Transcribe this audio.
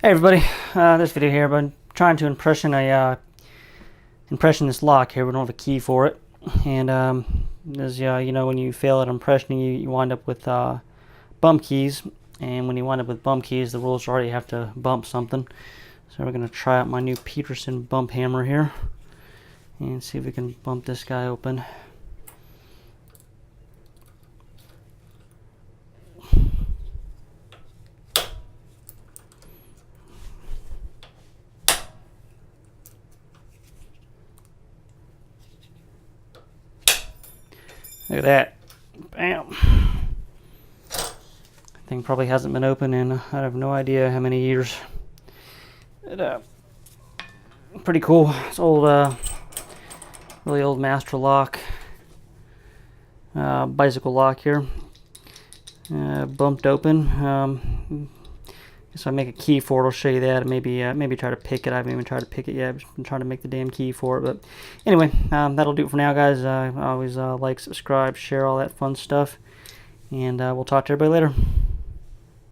Hey everybody, this video here, I'm trying to impression this lock here. We don't have a key for it, and as you know, when you fail at impressioning, you wind up with bump keys, and when you wind up with bump keys, the rules already have to bump something. So we're gonna try out my new Peterson bump hammer here, and see if we can bump this guy open. Look at that. Bam. Thing probably hasn't been open in I have no idea how many years. But, pretty cool. It's old, really old master lock. Bicycle lock here. Bumped open. So I make a key for it. I'll show you that. Maybe try to pick it. I haven't even tried to pick it yet. I've just been trying to make the damn key for it. But anyway, that'll do it for now, guys. Always like, subscribe, share, all that fun stuff. And we'll talk to everybody later.